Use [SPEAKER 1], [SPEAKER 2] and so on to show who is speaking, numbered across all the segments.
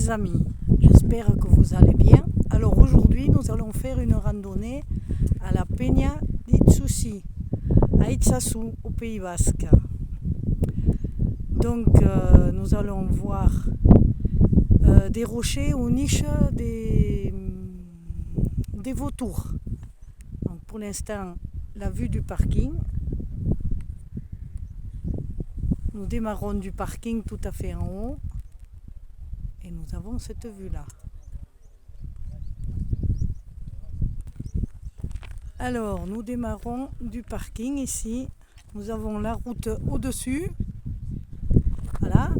[SPEAKER 1] les amis, j'espère que vous allez bien. Alors aujourd'hui nous allons faire une randonnée à la Peña d'Itsusi, à Itzazu au Pays Basque. Donc nous allons voir des rochers aux niches des vautours. Donc, pour l'instant la vue du parking. Nous démarrons du parking tout à fait en haut et nous avons cette vue là. Alors nous démarrons du parking ici. Nous avons la route au-dessus. Voilà.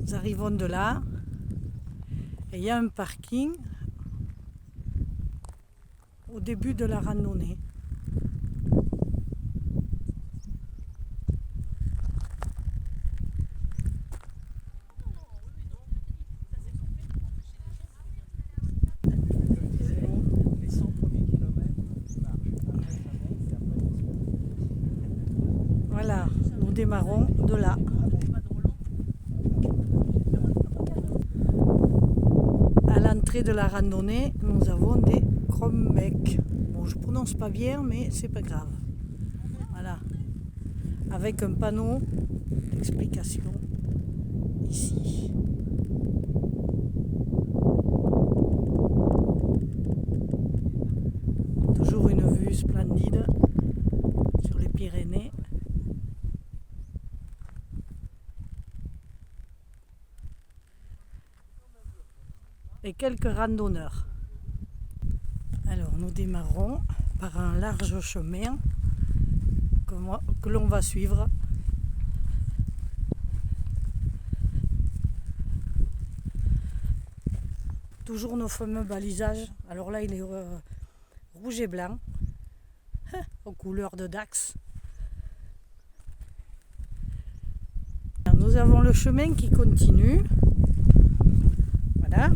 [SPEAKER 1] Nous arrivons de là. Et il y a un parking au début de la randonnée. Voilà, nous démarrons de là. À l'entrée de la randonnée, nous avons des crommecs. Bon, je prononce pas bien, mais c'est pas grave. Voilà, avec un panneau d'explication ici. Toujours une vue splendide sur les Pyrénées. Et quelques randonneurs. Alors nous démarrons par un large chemin que l'on va suivre. Toujours nos fameux balisages. Alors là il est rouge et blanc, aux couleurs de Dax. Nous avons le chemin qui continue. Voilà.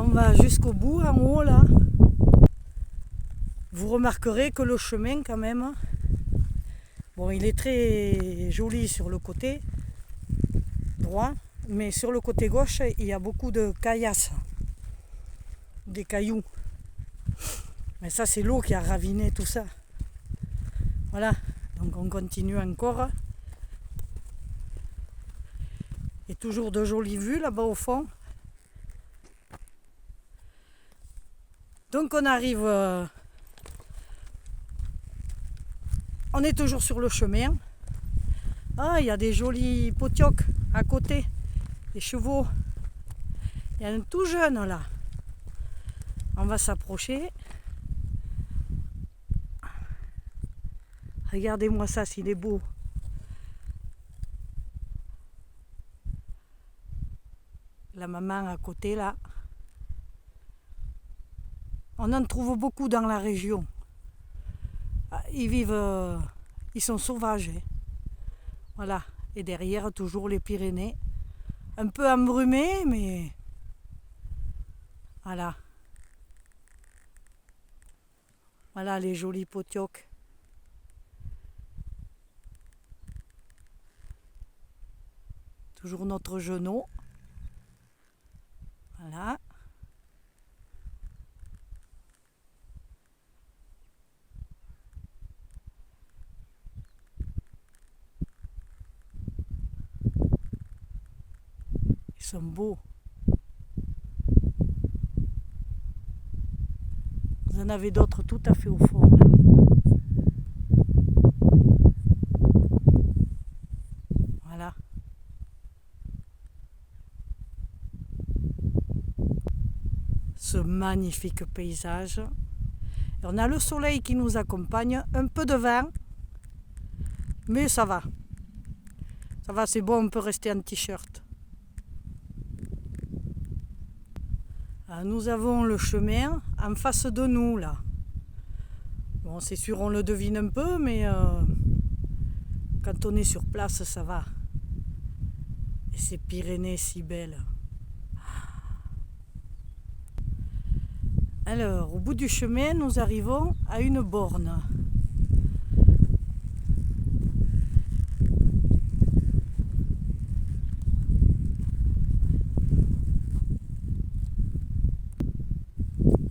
[SPEAKER 1] On va jusqu'au bout, en haut là. Vous remarquerez que le chemin quand même, bon, il est très joli sur le côté droit, mais sur le côté gauche, il y a beaucoup de caillasses, des cailloux. Mais ça, c'est l'eau qui a raviné tout ça. Voilà, donc on continue encore. Et toujours de jolies vues là-bas au fond. Donc on arrive, on est toujours sur le chemin. Ah, il y a des jolis potiocs à côté, des chevaux. Il y a un tout jeune là. On va s'approcher. Regardez-moi ça, s'il est beau. La maman à côté là. On en trouve beaucoup dans la région. Ils vivent, ils sont sauvages. Voilà. Et derrière, toujours les Pyrénées. Un peu embrumés, mais voilà. Voilà les jolis potiocs. Toujours notre genou. Voilà. Ils sont beaux. Vous en avez d'autres tout à fait au fond. Là. Voilà. Ce magnifique paysage. Et on a le soleil qui nous accompagne, un peu de vent, mais ça va. Ça va, c'est bon, on peut rester en t-shirt. Nous avons le chemin en face de nous là. Bon, c'est sûr, on le devine un peu, mais quand on est sur place, ça va. Et ces Pyrénées si belles. Alors, au bout du chemin, nous arrivons à une borne.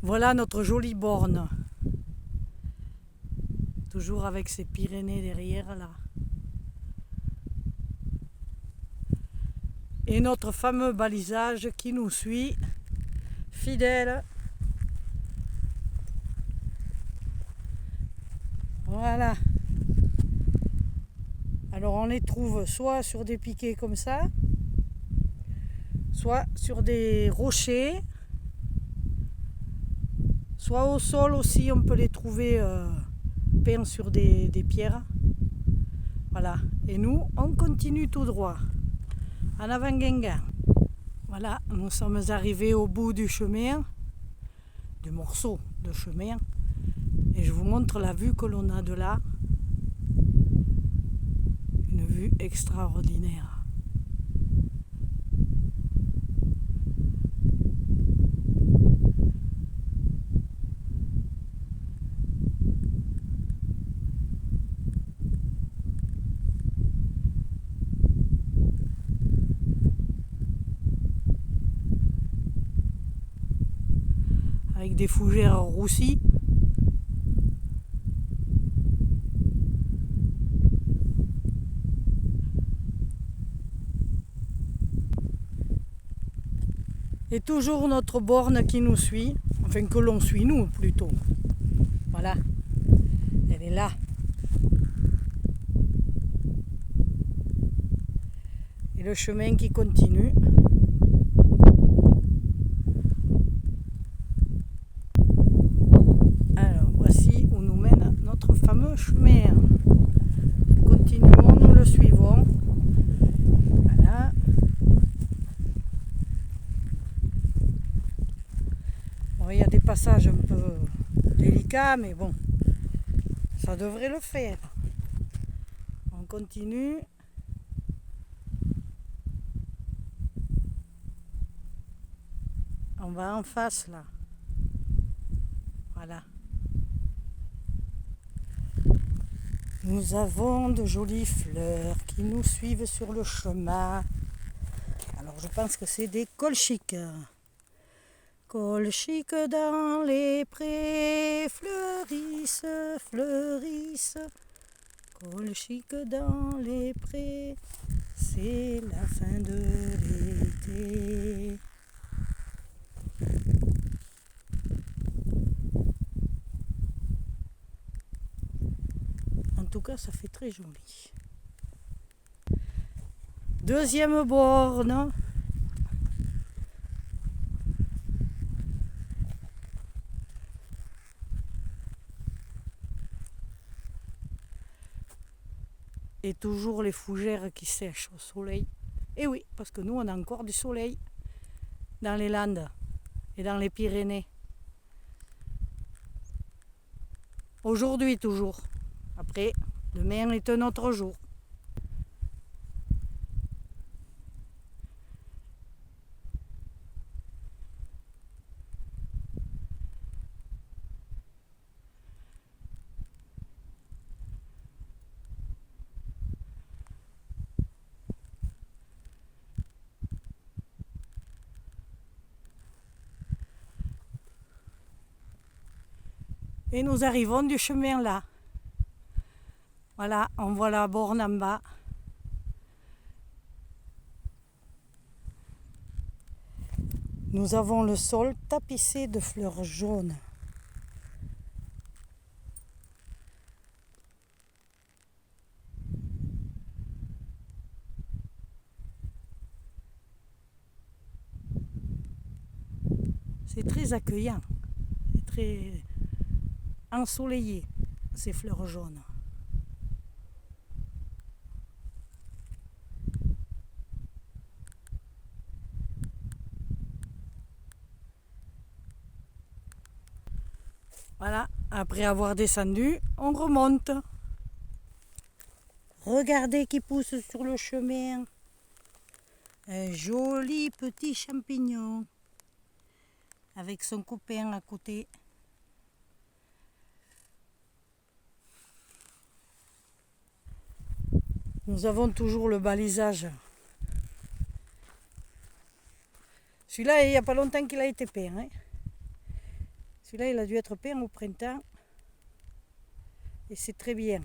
[SPEAKER 1] Voilà notre jolie borne. Toujours avec ces Pyrénées derrière là. Et notre fameux balisage qui nous suit, fidèle. Voilà. Alors on les trouve soit sur des piquets comme ça, soit sur des rochers, soit au sol aussi, on peut les trouver peints sur des pierres. Voilà. Et nous, on continue tout droit. En avant Guingamp. Voilà, nous sommes arrivés au bout du chemin, du morceau de chemin. Et je vous montre la vue que l'on a de là. Une vue extraordinaire. Avec des fougères roussies. Et toujours notre borne qui nous suit, enfin que l'on suit nous plutôt. Voilà, elle est là. Et le chemin qui continue. Alors voici où nous mène notre fameux chemin. Continuons, nous le suivons. Voilà. Bon, il y a des passages un peu délicats, mais bon, ça devrait le faire. On continue. On va en face là. Voilà. Nous avons de jolies fleurs qui nous suivent sur le chemin. Alors je pense que c'est des colchiques. Colchiques dans les prés, fleurissent, fleurissent. Colchiques dans les prés, c'est la fin de l'été. En tout cas, ça fait très joli. Deuxième borne. Et toujours les fougères qui sèchent au soleil. Et oui, parce que nous, on a encore du soleil dans les Landes et dans les Pyrénées. Aujourd'hui toujours. Après, demain est un autre jour. Et nous arrivons du chemin là. Voilà, on voit la borne en bas. Nous avons le sol tapissé de fleurs jaunes. C'est très accueillant, c'est très ensoleillé, ces fleurs jaunes. Voilà, après avoir descendu, on remonte. Regardez qui pousse sur le chemin. Un joli petit champignon avec son copain à côté. Nous avons toujours le balisage. Celui-là, il n'y a pas longtemps qu'il a été peint. Hein. Celui-là, il a dû être peint au printemps. Et c'est très bien.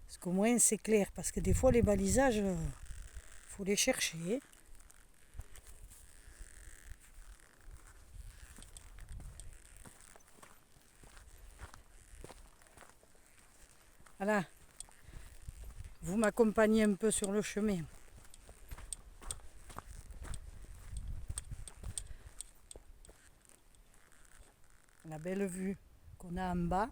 [SPEAKER 1] Parce qu'au moins, c'est clair. Parce que des fois, les balisages, faut les chercher. Voilà. Vous m'accompagnez un peu sur le chemin. La belle vue qu'on a en bas.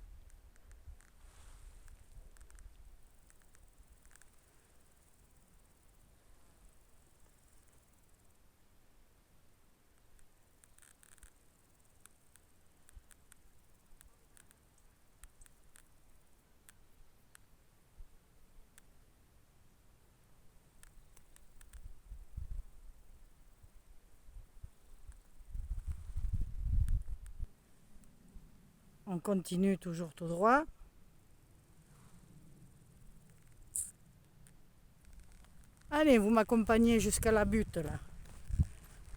[SPEAKER 1] On continue toujours tout droit. Allez, vous m'accompagnez jusqu'à la butte là.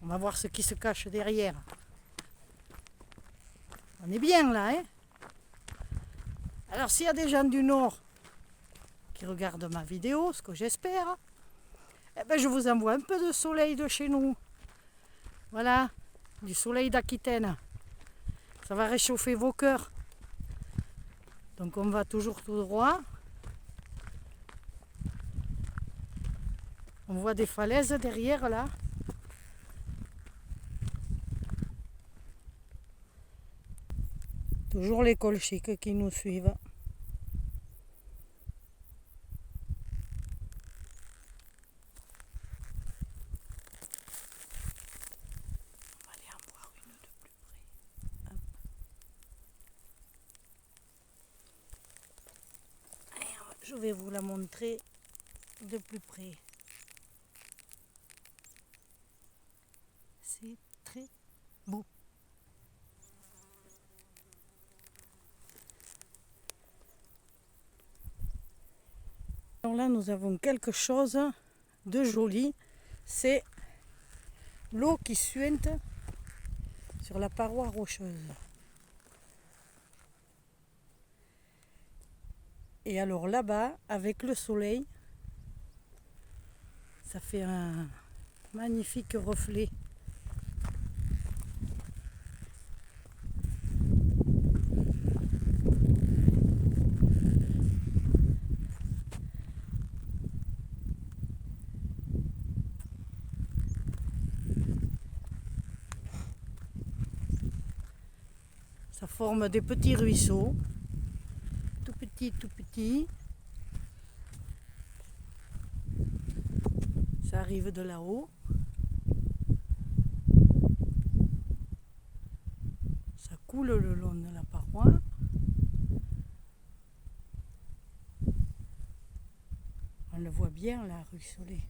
[SPEAKER 1] On va voir ce qui se cache derrière. On est bien là, hein? Alors s'il y a des gens du Nord qui regardent ma vidéo, ce que j'espère, eh ben, je vous envoie un peu de soleil de chez nous. Voilà, du soleil d'Aquitaine. Ça va réchauffer vos cœurs. Donc on va toujours tout droit. On voit des falaises derrière là. Toujours les colchiques qui nous suivent. On va aller en voir une de plus près. Hop. Allez, je vais vous la montrer de plus près. C'est très beau. Alors là, nous avons quelque chose de joli. C'est l'eau qui suinte sur la paroi rocheuse. Et alors là-bas, avec le soleil, ça fait un magnifique reflet. Ça forme des petits ruisseaux, tout petits, tout petits. Ça arrive de là-haut. Ça coule le long de la paroi. On le voit bien là, ruisseler.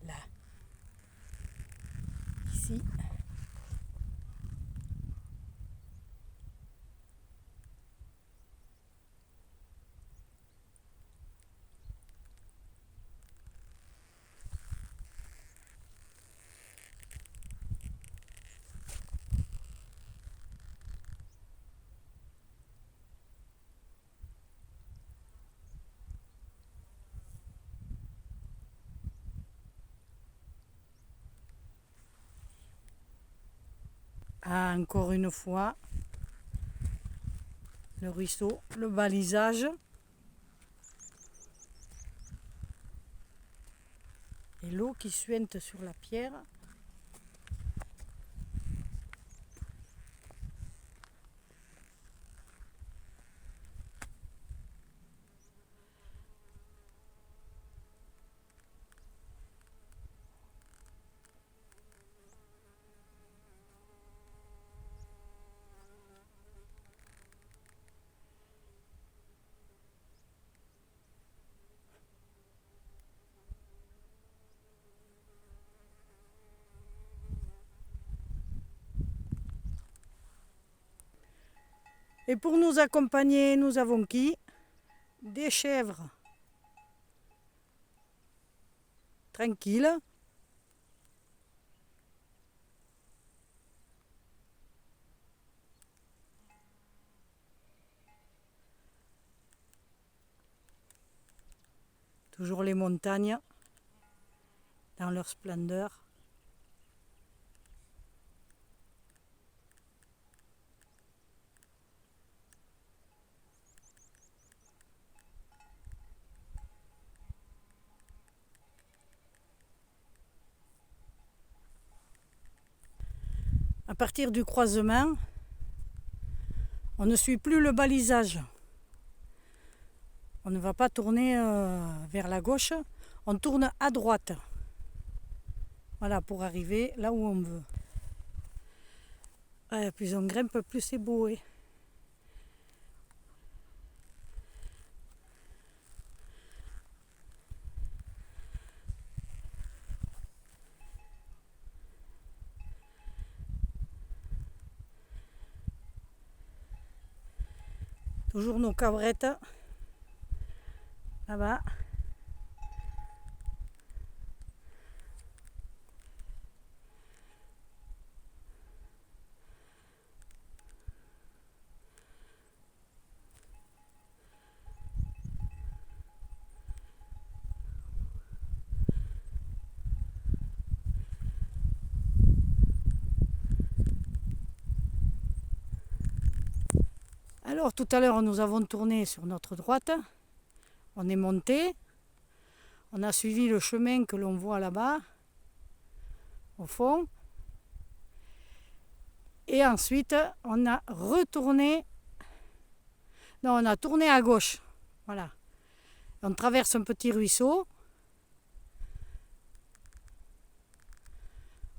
[SPEAKER 1] Là. Ici. Ah, encore une fois, le ruisseau, le balisage. Et l'eau qui suinte sur la pierre. Et pour nous accompagner, nous avons qui? des chèvres. Tranquille. Toujours les montagnes dans leur splendeur. À partir du croisement, on ne suit plus le balisage. On ne va pas tourner vers la gauche, on tourne à droite. Voilà, pour arriver là où on veut. Ouais, plus on grimpe, plus c'est beau. Hein. Toujours nos cabrettes là-bas. Alors tout à l'heure nous avons tourné sur notre droite, on est monté, on a suivi le chemin que l'on voit là-bas, au fond, et ensuite on a retourné, non on a tourné à gauche, voilà. On traverse un petit ruisseau,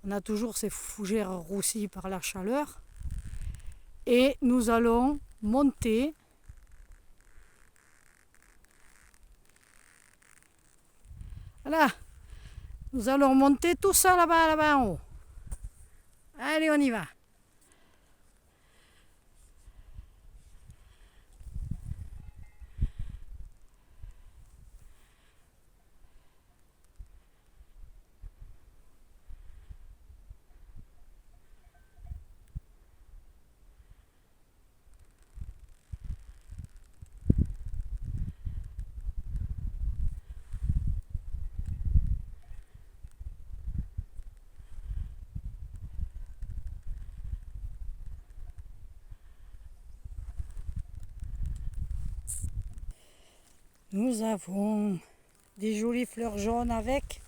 [SPEAKER 1] on a toujours ces fougères roussies par la chaleur, et nous allons monter voilà, nous allons monter tout ça là-bas en haut. Allez, on y va. Nous avons des jolies fleurs jaunes avec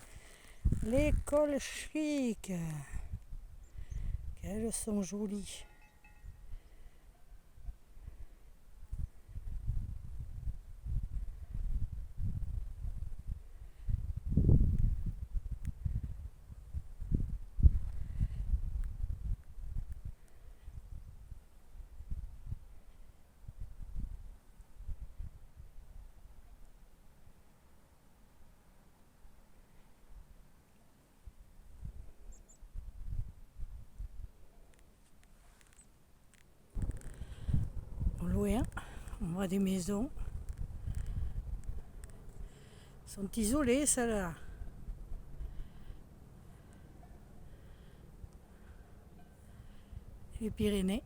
[SPEAKER 1] les colchiques. Qu'elles sont jolies. Au loin, on voit des maisons. Elles sont isolées, celles-là. Les Pyrénées.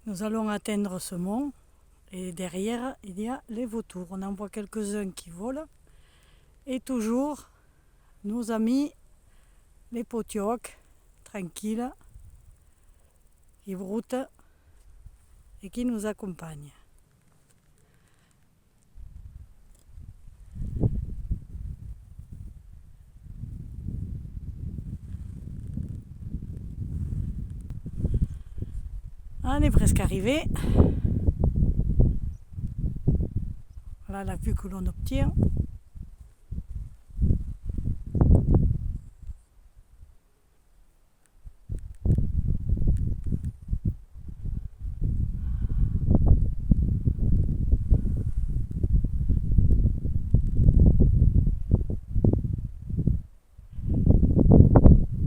[SPEAKER 1] Nous allons atteindre ce mont et derrière il y a les vautours. On en voit quelques-uns qui volent et toujours nos amis les potiocs, tranquilles, qui broutent et qui nous accompagnent. On est presque arrivé. Voilà la vue que l'on obtient.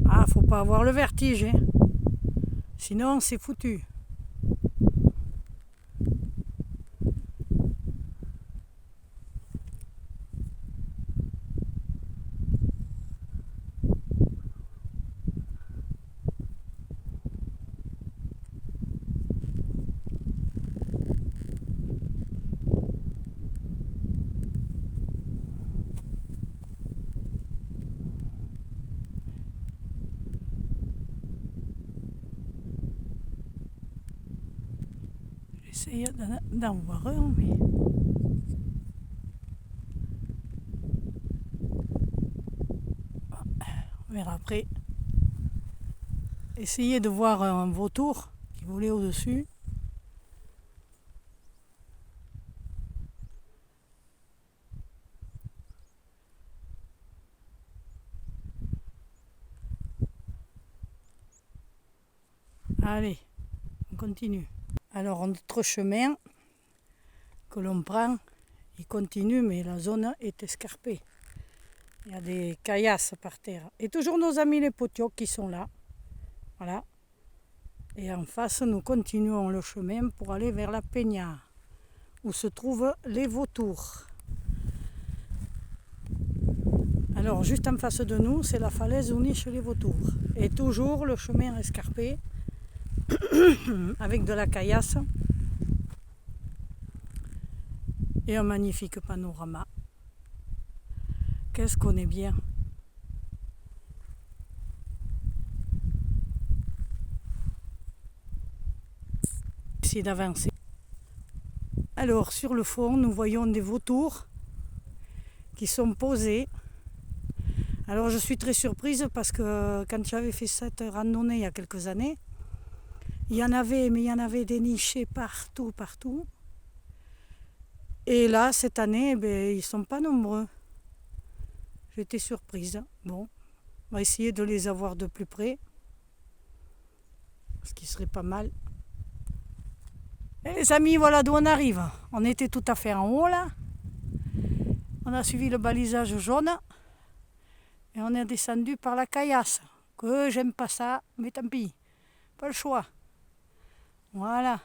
[SPEAKER 1] Ah, faut pas avoir le vertige, hein. Sinon, c'est foutu. J'essaye d'en voir un, mais... On verra après. Essayez de voir un vautour qui volait au-dessus. Allez, on continue. Alors, notre chemin que l'on prend, il continue, mais la zone est escarpée. Il y a des caillasses par terre. Et toujours nos amis les potiocs qui sont là. Voilà. Et en face, nous continuons le chemin pour aller vers la Peña, où se trouvent les vautours. Alors, juste en face de nous, c'est la falaise où nichent les vautours. Et toujours le chemin escarpé, avec de la caillasse. Et un magnifique panorama. Qu'est-ce qu'on est bien. Essayer d'avancer. Alors, sur le fond, nous voyons des vautours qui sont posés. Alors, je suis très surprise parce que quand j'avais fait cette randonnée il y a quelques années, il y en avait, mais il y en avait des nichés partout, partout. Et là, cette année, ils ne sont pas nombreux. J'étais surprise. Bon, on va essayer de les avoir de plus près, ce qui serait pas mal. Et les amis, voilà d'où on arrive. On était tout à fait en haut là. On a suivi le balisage jaune et on est descendu par la caillasse. Que j'aime pas ça, mais tant pis, pas le choix. Voilà.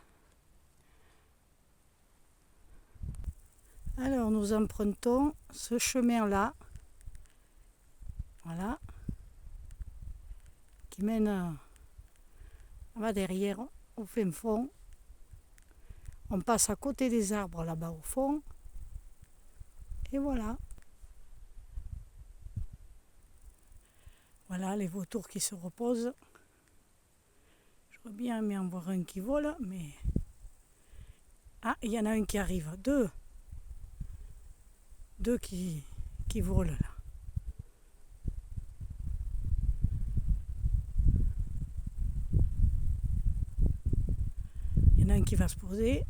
[SPEAKER 1] Alors nous empruntons ce chemin-là, voilà, qui mène là-bas derrière, au fin fond. On passe à côté des arbres là-bas au fond. Et voilà. Voilà les vautours qui se reposent. J'aurais bien aimé en voir un qui vole, mais... Ah, il y en a un qui arrive. Deux qui volent là. Il y en a un qui va se poser.